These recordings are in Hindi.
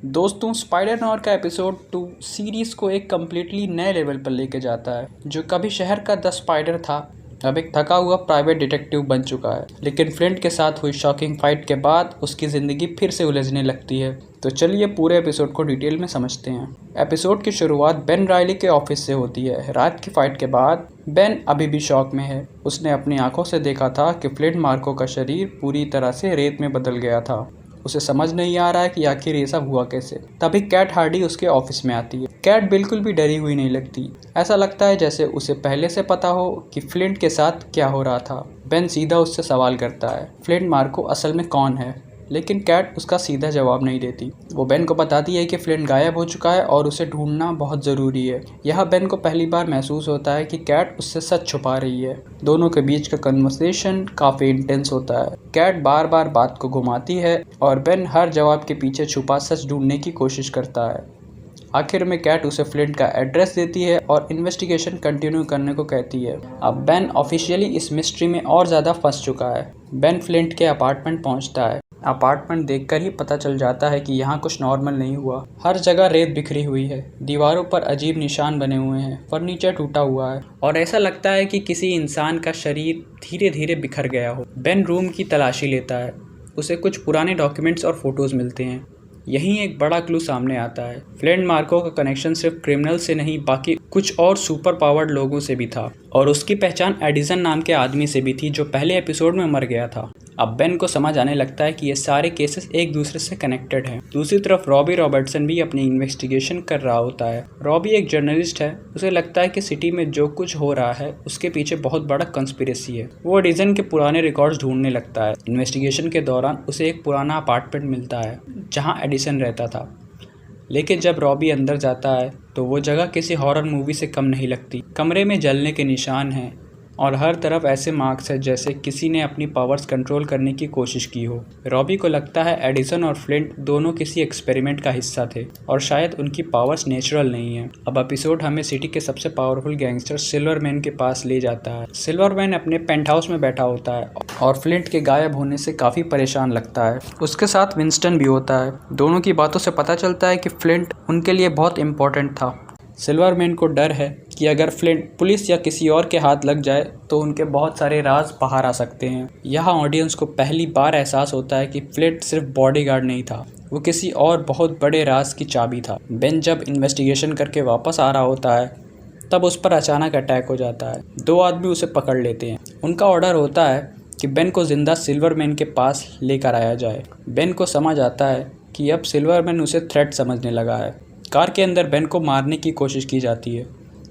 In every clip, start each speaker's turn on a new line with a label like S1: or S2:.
S1: दोस्तों, स्पाइडर नॉर का एपिसोड 2 सीरीज को एक कम्प्लीटली नए लेवल पर लेके जाता है। जो कभी शहर का द स्पाइडर था, अब एक थका हुआ प्राइवेट डिटेक्टिव बन चुका है। लेकिन फ्लिंट के साथ हुई शॉकिंग फाइट के बाद उसकी ज़िंदगी फिर से उलझने लगती है। तो चलिए पूरे एपिसोड को डिटेल में समझते हैं। एपिसोड की शुरुआत बेन रायली के ऑफिस से होती है। रात की फाइट के बाद बेन अभी भी शॉक में है। उसने अपनी आंखों से देखा था कि फ्लिंट मार्को का शरीर पूरी तरह से रेत में बदल गया था। उसे समझ नहीं आ रहा है कि आखिर ये सब हुआ कैसे। तभी कैट हार्डी उसके ऑफिस में आती है। कैट बिल्कुल भी डरी हुई नहीं लगती। ऐसा लगता है जैसे उसे पहले से पता हो कि फ्लिंट के साथ क्या हो रहा था। बेन सीधा उससे सवाल करता है, फ्लिंट मार्को असल में कौन है? लेकिन कैट उसका सीधा जवाब नहीं देती। वो बेन को बताती है कि फ्लिंट गायब हो चुका है और उसे ढूंढना बहुत ज़रूरी है। यह बेन को पहली बार महसूस होता है कि कैट उससे सच छुपा रही है। दोनों के बीच का कन्वर्सेशन काफ़ी इंटेंस होता है। कैट बार बार बात को घुमाती है और बेन हर जवाब के पीछे छुपा सच ढूंढने की कोशिश करता है। आखिर में कैट उसे फ्लिंट का एड्रेस देती है और इन्वेस्टिगेशन कंटिन्यू करने को कहती है। अब बेन ऑफिशियली इस मिस्ट्री में और ज़्यादा फंस चुका है। बेन फ्लिंट के अपार्टमेंट पहुंचता है। अपार्टमेंट देखकर ही पता चल जाता है कि यहाँ कुछ नॉर्मल नहीं हुआ। हर जगह रेत बिखरी हुई है, दीवारों पर अजीब निशान बने हुए हैं, फर्नीचर टूटा हुआ है और ऐसा लगता है कि किसी इंसान का शरीर धीरे धीरे बिखर गया हो। बेन रूम की तलाशी लेता है। उसे कुछ पुराने डॉक्यूमेंट्स और फोटोज मिलते हैं। यहीं एक बड़ा क्लू सामने आता है। फ्लिंट मार्को का कनेक्शन सिर्फ क्रिमिनल से नहीं, बाकी कुछ और सुपर पावर्ड लोगों से भी था और उसकी पहचान एडिसन नाम के आदमी से भी थी, जो पहले एपिसोड में मर गया था। अब बेन को समझ आने लगता है कि ये सारे केसेस एक दूसरे से कनेक्टेड हैं। दूसरी तरफ रॉबी रॉबर्टसन भी अपनी इन्वेस्टिगेशन कर रहा होता है। रॉबी एक जर्नलिस्ट है। उसे लगता है कि सिटी में जो कुछ हो रहा है उसके पीछे बहुत बड़ा कंस्पिरेसी है। वो एडिसन के पुराने रिकॉर्ड्स ढूंढने लगता है। इन्वेस्टिगेशन के दौरान उसे एक पुराना अपार्टमेंट मिलता है जहाँ एडिसन रहता था। लेकिन जब रॉबी अंदर जाता है तो वो जगह किसी हॉरर मूवी से कम नहीं लगती। कमरे में जलने के निशान हैं और हर तरफ ऐसे मार्क्स है जैसे किसी ने अपनी पावर्स कंट्रोल करने की कोशिश की हो। रॉबी को लगता है एडिसन और फ्लिंट दोनों किसी एक्सपेरिमेंट का हिस्सा थे और शायद उनकी पावर्स नेचुरल नहीं है। अब एपिसोड हमें सिटी के सबसे पावरफुल गैंगस्टर सिल्वरमैन के पास ले जाता है। सिल्वरमैन अपने पेंट हाउस में बैठा होता है और फ्लिंट के गायब होने से काफ़ी परेशान लगता है। उसके साथ विंस्टन भी होता है। दोनों की बातों से पता चलता है कि फ्लिंट उनके लिए बहुत इंपॉर्टेंट था। सिल्वरमैन को डर है कि अगर फ्लिंट पुलिस या किसी और के हाथ लग जाए तो उनके बहुत सारे राज बाहर आ सकते हैं। यहाँ ऑडियंस को पहली बार एहसास होता है कि फ्लिंट सिर्फ बॉडीगार्ड नहीं था, वो किसी और बहुत बड़े राज की चाबी था। बेन जब इन्वेस्टिगेशन करके वापस आ रहा होता है तब उस पर अचानक अटैक हो जाता है। दो आदमी उसे पकड़ लेते हैं। उनका ऑर्डर होता है कि बेन को जिंदा सिल्वरमैन के पास लेकर आया जाए। बेन को समझ आता है कि अब सिल्वरमैन उसे थ्रेट समझने लगा है। कार के अंदर बेन को मारने की कोशिश की जाती है,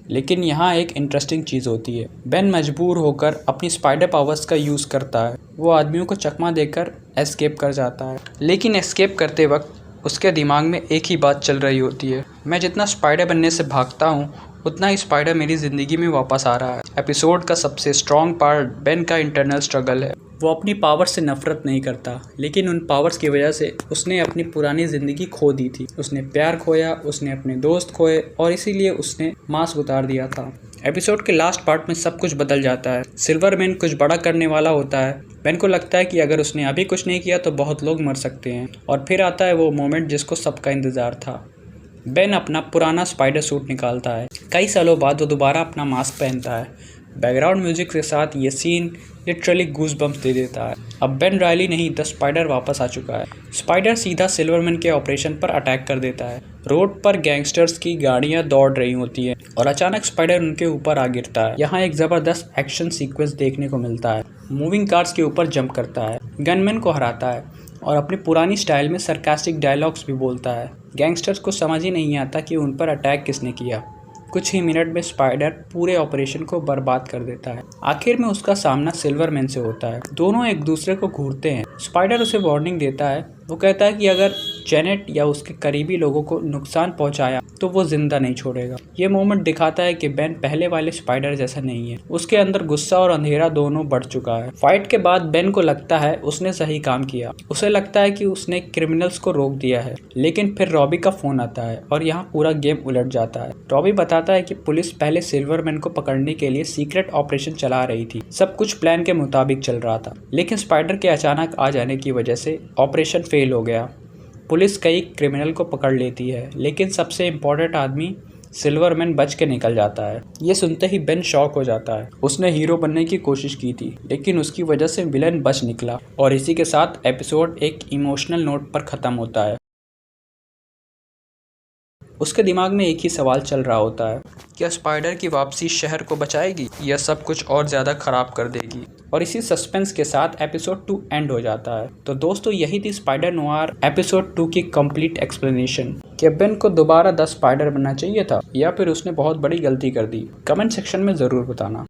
S1: लेकिन यहाँ एक इंटरेस्टिंग चीज़ होती है। बेन मजबूर होकर अपनी स्पाइडर पावर्स का यूज़ करता है। वो आदमियों को चकमा देकर एस्केप कर जाता है, लेकिन एस्केप करते वक्त उसके दिमाग में एक ही बात चल रही होती है, मैं जितना स्पाइडर बनने से भागता हूँ उतना ही स्पाइडर मेरी ज़िंदगी में वापस आ रहा है। एपिसोड का सबसे स्ट्रॉन्ग पार्ट बेन का इंटरनल स्ट्रगल है। वो अपनी पावर से नफरत नहीं करता, लेकिन उन पावर्स की वजह से उसने अपनी पुरानी ज़िंदगी खो दी थी। उसने प्यार खोया, उसने अपने दोस्त खोए और इसीलिए उसने मास्क उतार दिया था। एपिसोड के लास्ट पार्ट में सब कुछ बदल जाता है। सिल्वरमैन कुछ बड़ा करने वाला होता है। बेन को लगता है कि अगर उसने अभी कुछ नहीं किया तो बहुत लोग मर सकते हैं और फिर आता है वो मोमेंट जिसको सबका इंतज़ार था। बेन अपना पुराना स्पाइडर सूट निकालता है। कई सालों बाद वो दोबारा अपना मास्क पहनता है। बैकग्राउंड म्यूजिक के साथ ये सीन लिटरली गूज़बम्प्स दे देता है। अब बेन रायली नहीं, द स्पाइडर वापस आ चुका है। स्पाइडर सीधा सिल्वरमैन के ऑपरेशन पर अटैक कर देता है। रोड पर गैंगस्टर्स की गाड़ियां दौड़ रही होती हैं और अचानक स्पाइडर उनके ऊपर आ गिरता है। यहाँ एक ज़बरदस्त एक्शन सीक्वेंस देखने को मिलता है। मूविंग कार्स के ऊपर जंप करता है, गनमैन को हराता है और अपनी पुरानी स्टाइल में सरकास्टिक डायलॉग्स भी बोलता है। गैंगस्टर्स को समझ ही नहीं आता कि उन पर अटैक किसने किया। कुछ ही मिनट में स्पाइडर पूरे ऑपरेशन को बर्बाद कर देता है। आखिर में उसका सामना सिल्वरमैन से होता है। दोनों एक दूसरे को घूरते हैं। स्पाइडर उसे वार्निंग देता है। वो कहता है कि अगर जेनेट या उसके करीबी लोगों को नुकसान पहुंचाया तो वो जिंदा नहीं छोड़ेगा। ये मोमेंट दिखाता है कि बेन पहले वाले स्पाइडर जैसा नहीं है। उसके अंदर गुस्सा और अंधेरा दोनों बढ़ चुका है। फाइट के बाद बेन को लगता है उसने सही काम किया। उसे लगता है कि उसने क्रिमिनल्स को रोक दिया है, लेकिन फिर रॉबी का फोन आता है और यहाँ पूरा गेम उलट जाता है। रॉबी बताता है कि पुलिस पहले सिल्वरमैन को पकड़ने के लिए सीक्रेट ऑपरेशन चला रही थी। सब कुछ प्लान के मुताबिक चल रहा था, लेकिन स्पाइडर के अचानक आ जाने की वजह से ऑपरेशन फेल हो गया। पुलिस कई क्रिमिनल को पकड़ लेती है, लेकिन सबसे इम्पोर्टेंट आदमी सिल्वरमैन बच के निकल जाता है। ये सुनते ही बेन शॉक हो जाता है। उसने हीरो बनने की कोशिश की थी, लेकिन उसकी वजह से विलन बच निकला। और इसी के साथ एपिसोड एक इमोशनल नोट पर खत्म होता है। उसके दिमाग में एक ही सवाल चल रहा होता है, क्या स्पाइडर की वापसी शहर को बचाएगी या सब कुछ और ज़्यादा खराब कर देगी। और इसी सस्पेंस के साथ एपिसोड 2 एंड हो जाता है। तो दोस्तों, यही थी स्पाइडर नोवार एपिसोड 2 की कंप्लीट एक्सप्लेनेशन। क्या बेन को दोबारा द स्पाइडर बनना चाहिए था या फिर उसने बहुत बड़ी गलती कर दी? कमेंट सेक्शन में ज़रूर बताना।